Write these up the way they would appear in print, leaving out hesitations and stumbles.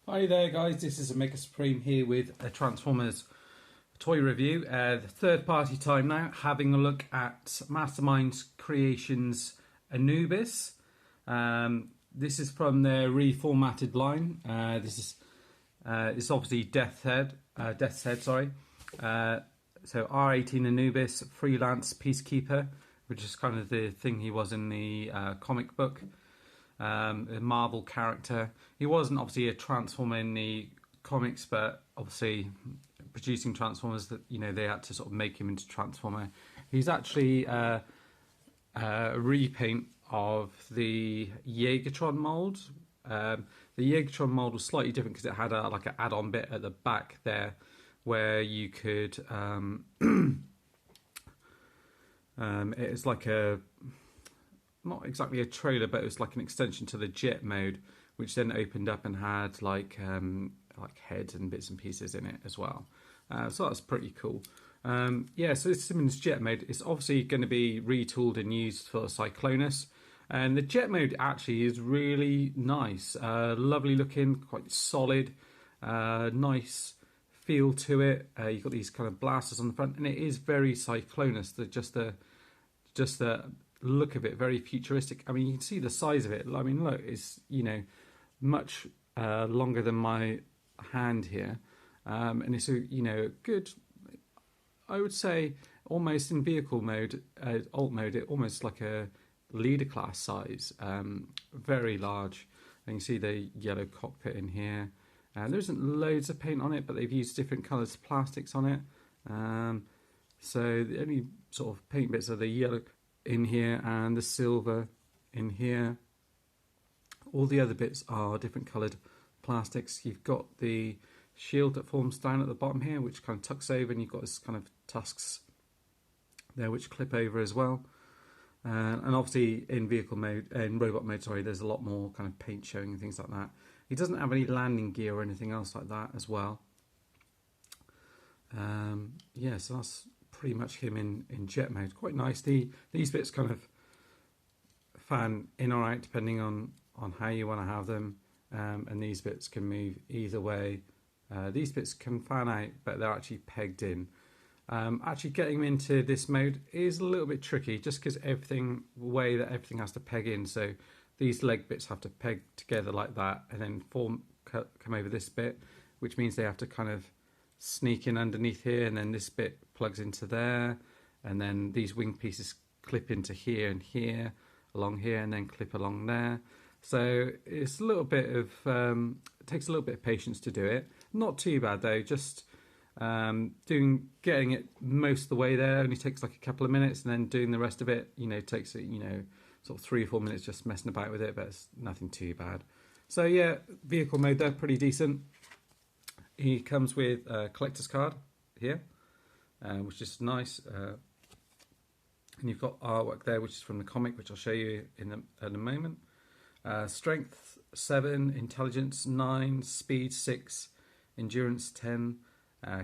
Hi there guys, this is Omega Supreme here with a Transformers toy review. The third party time now, having a look at Mastermind Creations Anubis. This is from their reformatted line. It's obviously Death's Head, sorry. So R18 Anubis, freelance peacekeeper, which is kind of the thing he was in the comic book. A Marvel character. He wasn't obviously a Transformer in the comics, but obviously producing Transformers, that they had to sort of make him into Transformer. He's actually a repaint of the Yeagertron mold. The Yeagertron mold was slightly different because it had like an add-on bit at the back there where you could it's like a, not exactly a trailer, but it was like an extension to the jet mode, which then opened up and had like heads and bits and pieces in it as well. So that's pretty cool. Yeah, so it's Simmons jet mode. It's obviously going to be retooled and used for Cyclonus. And the jet mode actually is really nice. Lovely looking, quite solid, nice feel to it. You've got these kind of blasters on the front, and it is very Cyclonus. Just the look of it, very futuristic. I mean, you can see the size of it. I mean, look, it's much longer than my hand here, and it's a good, I would say, almost in vehicle mode, alt mode, it almost like a leader class size, very large. And you can see the yellow cockpit in here. There isn't loads of paint on it, but they've used different colours of plastics on it. So the only sort of paint bits are the yellow in here and the silver in here. All the other bits are different coloured plastics. You've got the shield that forms down at the bottom here, which kind of tucks over, and you've got this kind of tusks there which clip over as well. And obviously in vehicle mode, in robot mode, sorry, there's a lot more kind of paint showing and things like that. He doesn't have any landing gear or anything else like that as well. Yeah, so that's pretty much him in jet mode. Quite nice. These bits kind of fan in or out depending on how you want to have them, and these bits can move either way. These bits can fan out, but they're actually pegged in. Actually getting them into this mode is a little bit tricky, just because the way that everything has to peg in. So these leg bits have to peg together like that, and then come over this bit, which means they have to kind of sneak in underneath here, and then this bit plugs into there, and then these wing pieces clip into here and here, along here, and then clip along there. So it's a little bit of it takes a little bit of patience to do it. Not too bad though. Just getting it most of the way there only takes like a couple of minutes, and then doing the rest of it, takes sort of 3 or 4 minutes just messing about with it, but it's nothing too bad. So yeah, vehicle mode there, pretty decent. He comes with a collector's card here, which is nice. And you've got artwork there, which is from the comic, which I'll show you in a moment. Strength 7, intelligence 9, speed 6, endurance 10,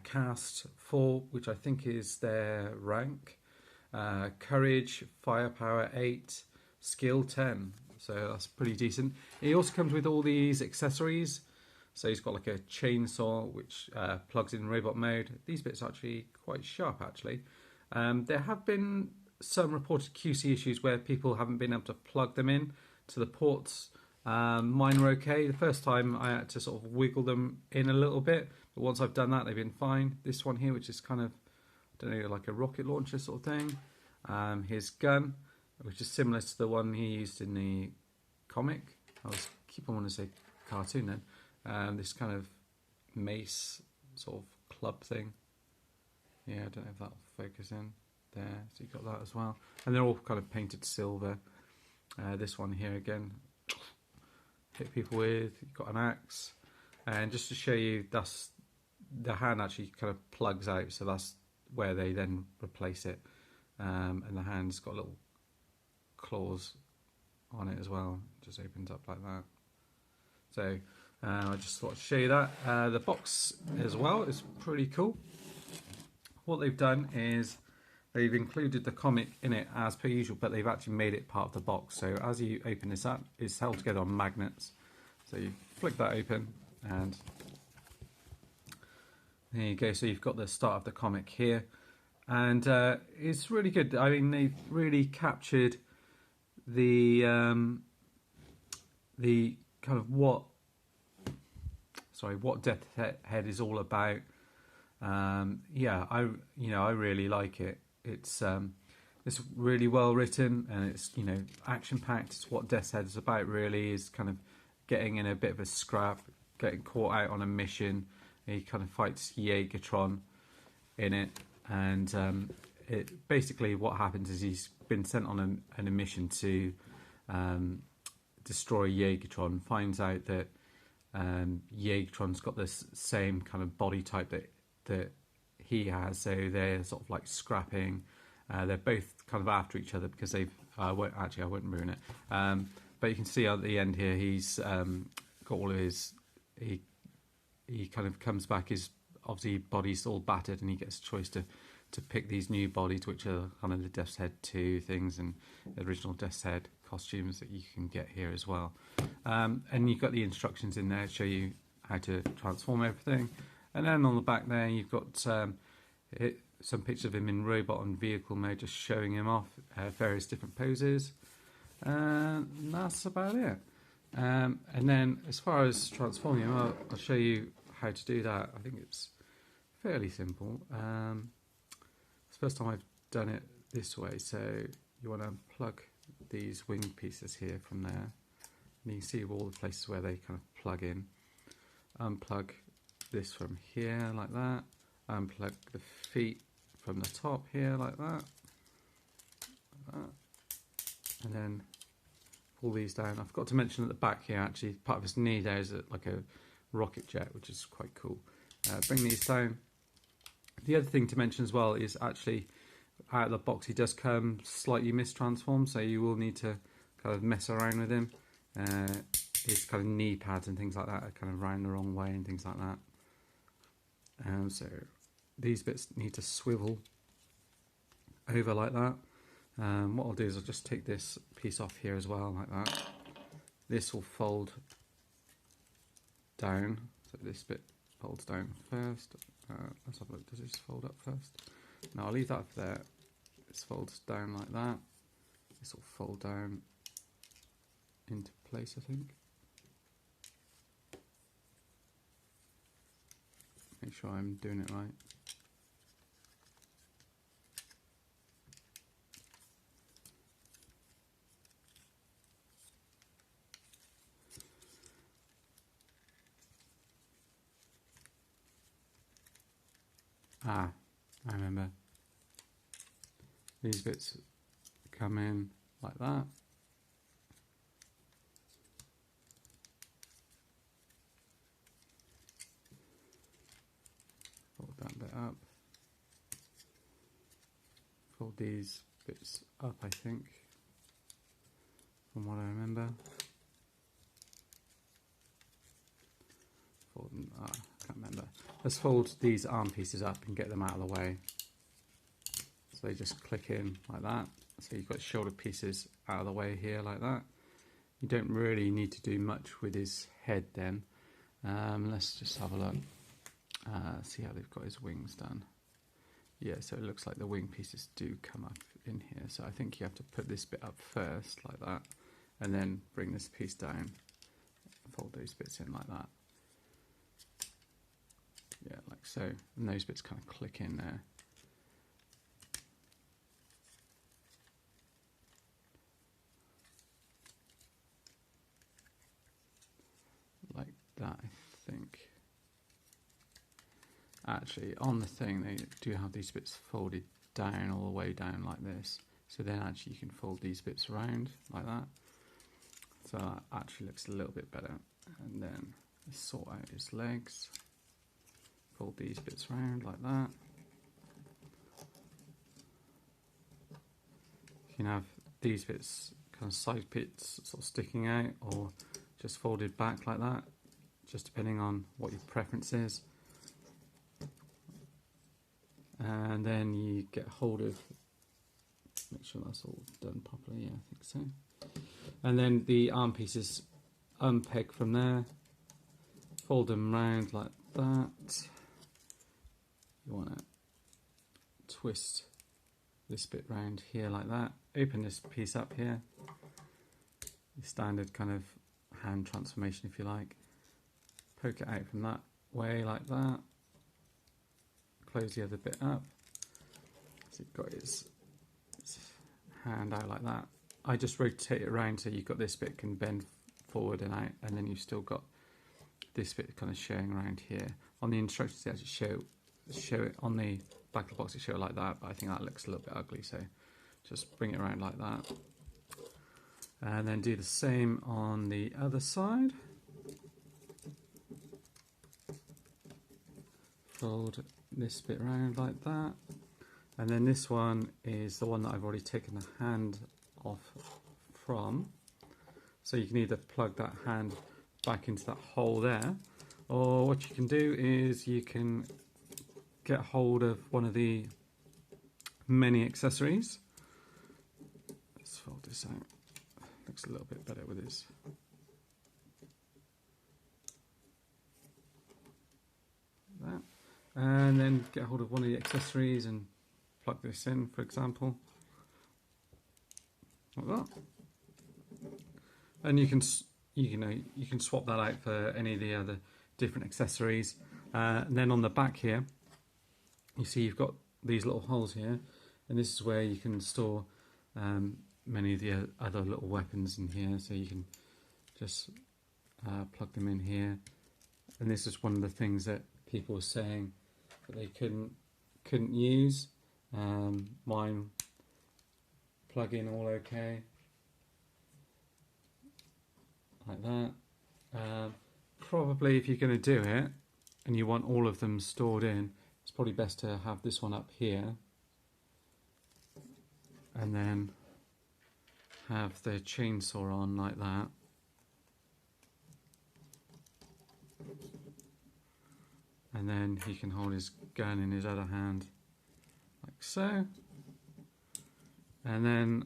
cast 4, which I think is their rank, courage, firepower 8, skill 10. So that's pretty decent. He also comes with all these accessories. So he's got like a chainsaw which plugs in robot mode. These bits are actually quite sharp actually. There have been some reported QC issues where people haven't been able to plug them in to the ports. Mine were okay. The first time I had to sort of wiggle them in a little bit, but once I've done that they've been fine. This one here, which is kind of, I don't know, like a rocket launcher sort of thing. His gun, which is similar to the one he used in the comic. I keep on wanting to say cartoon then. This kind of mace sort of club thing. Yeah, I don't know if that'll focus in there. So you've got that as well. And they're all kind of painted silver. This one here again, hit people with. You've got an axe. And just to show you, that's the hand actually kind of plugs out. So that's where they then replace it. And the hand's got little claws on it as well. It just opens up like that. So I just thought I'd show you that. The box as well is pretty cool. What they've done is they've included the comic in it as per usual, but they've actually made it part of the box. So as you open this up, it's held together on magnets. So you flick that open, And there you go. So you've got the start of the comic here, and it's really good. I mean, they've really captured the kind of what Death's Head is all about. Yeah, I really like it. It's really well written, and it's action packed. It's what Death's Head is about. Really, is kind of getting in a bit of a scrap, getting caught out on a mission. He kind of fights Yeagertron in it, and it basically what happens is he's been sent on a mission to destroy Yeagertron. Finds out that Yeagertron's got this same kind of body type that he has, so they're sort of like scrapping. They're both kind of after each other because they've. I won't ruin it. But you can see at the end here, he's got all of his. He kind of comes back. His obviously body's all battered, and he gets a choice to pick these new bodies, which are kind of the Death's Head 2 things and the original Death's Head costumes that you can get here as well. And you've got the instructions in there to show you how to transform everything. And then on the back there, you've got some pictures of him in robot and vehicle mode, just showing him off various different poses. And that's about it. And then as far as transforming him, I'll show you how to do that. I think it's fairly simple. It's the first time I've done it this way. So you want to unplug these wing pieces here from there. And you can see all the places where they kind of plug in. Unplug this from here like that. Unplug the feet from the top here like that. And then pull these down. I forgot to mention at the back here, actually, part of his knee there is like a rocket jet, which is quite cool. Bring these down. The other thing to mention as well is actually out of the box he does come slightly mistransformed, so you will need to kind of mess around with him. His kind of knee pads and things like that are kind of round the wrong way and things like that. So these bits need to swivel over like that. What I'll do is I'll just take this piece off here as well, like that. This will fold down, so this bit folds down first. Let's have a look, does this fold up first? No, I'll leave that up there. This folds down like that. This will fold down into place, I think. Make sure I'm doing it right. I remember. These bits come in like that. Fold that bit up. Fold these bits up, I think, from what I remember. Fold them, I can't remember. Let's fold these arm pieces up and get them out of the way. So they just click in like that. So you've got shoulder pieces out of the way here like that. You don't really need to do much with his head then. Let's just have a look. See how they've got his wings done. Yeah, so it looks like the wing pieces do come up in here. So I think you have to put this bit up first like that, and then bring this piece down. Fold those bits in like that. Yeah, like so. And those bits kind of click in there. Like that, I think. Actually, on the thing, they do have these bits folded down, all the way down like this. So then actually you can fold these bits around like that. So that actually looks a little bit better. And then sort out his legs. Fold these bits around like that. You can have these bits kind of side bits sort of sticking out or just folded back like that, just depending on what your preference is. And then you get hold of, make sure that's all done properly, yeah, I think so. And then the arm pieces unpeg from there, fold them round like that. You want to twist this bit round here like that. Open this piece up here. The standard kind of hand transformation, if you like. Poke it out from that way like that. Close the other bit up. So you've got its hand out like that. I just rotate it around so you've got this bit can bend forward and out, and then you've still got this bit kind of showing around here. On the instructions they actually show it on the back of the box, they show it like that, but I think that looks a little bit ugly, so just bring it around like that. And then do the same on the other side. Fold this bit around like that. And then this one is the one that I've already taken the hand off from. So you can either plug that hand back into that hole there, or what you can do is you can get hold of one of the many accessories. Let's fold this out. Looks a little bit better with this. That. And then get hold of one of the accessories and plug this in, for example, like that. And you can swap that out for any of the other different accessories. And then on the back here, you see you've got these little holes here, and this is where you can store many of the other little weapons in here. So you can just plug them in here. And this is one of the things that people were saying that they couldn't use. Mine plug in all okay, like that. Probably if you're going to do it and you want all of them stored in, it's probably best to have this one up here and then have the chainsaw on like that. And then he can hold his gun in his other hand, like so. And then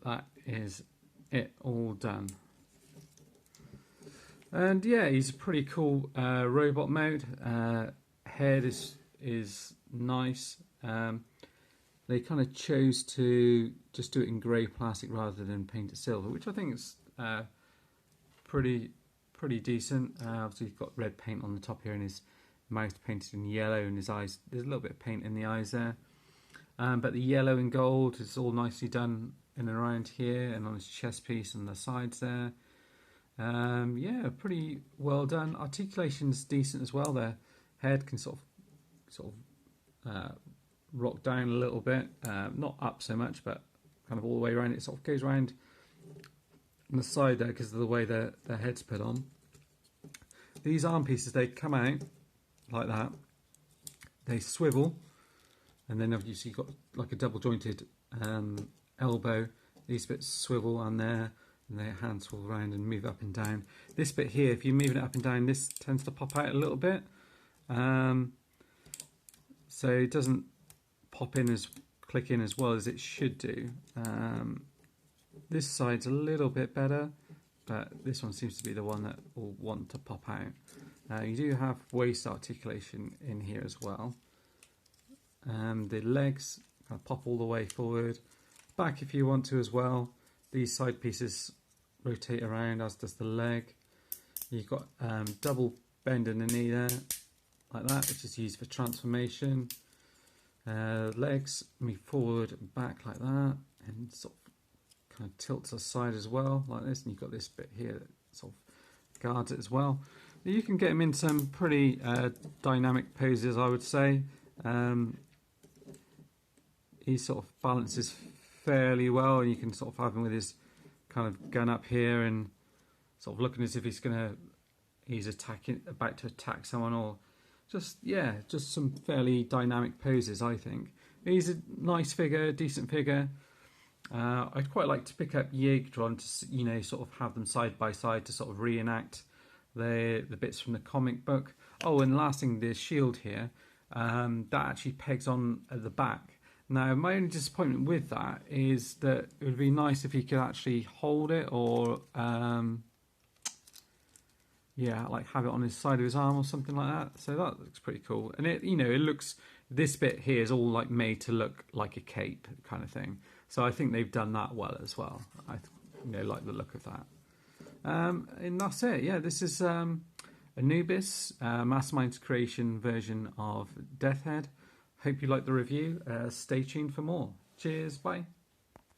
that is it, all done. And yeah, he's a pretty cool robot mode. Head is nice. They kind of chose to just do it in grey plastic rather than paint it silver, which I think is pretty decent. Obviously, he's got red paint on the top here, and his mouth painted in yellow, and his eyes, there's a little bit of paint in the eyes there. But the yellow and gold is all nicely done in and around here, and on his chest piece and the sides there. Yeah, pretty well done. Articulation's decent as well. Their head can sort of rock down a little bit, not up so much, but kind of all the way around. It sort of goes around on the side there because of the way their head's put on. These arm pieces, they come out like that. They swivel, and then obviously you've got like a double jointed elbow. These bits swivel on there, and their hands swivel around and move up and down. This bit here, if you're moving it up and down, this tends to pop out a little bit. So it doesn't pop in click in as well as it should do. This side's a little bit better, but this one seems to be the one that will want to pop out. You do have waist articulation in here as well. The legs kind of pop all the way forward. Back if you want to as well. These side pieces rotate around, as does the leg. You've got double bend in the knee there, like that, which is used for transformation. Legs move forward and back like that, and sort of kind of tilts aside as well, like this. And you've got this bit here that sort of guards it as well. You can get him in some pretty dynamic poses, I would say. He sort of balances fairly well, and you can sort of have him with his kind of gun up here and sort of looking as if he's about to attack someone, or just some fairly dynamic poses, I think. He's a nice figure, decent figure. I'd quite like to pick up Yeagdron to sort of have them side by side to sort of reenact the bits from the comic book. Oh, and last thing, the shield here, that actually pegs on at the back. Now, my only disappointment with that is that it would be nice if he could actually hold it, or Yeah, like have it on his side of his arm or something like that. So that looks pretty cool. And it, it looks, this bit here is all like made to look like a cape kind of thing. So I think they've done that well as well. I, like the look of that. And that's it. Yeah, this is Anubis, Mastermind's creation version of Death Head. Hope you like the review. Stay tuned for more. Cheers. Bye.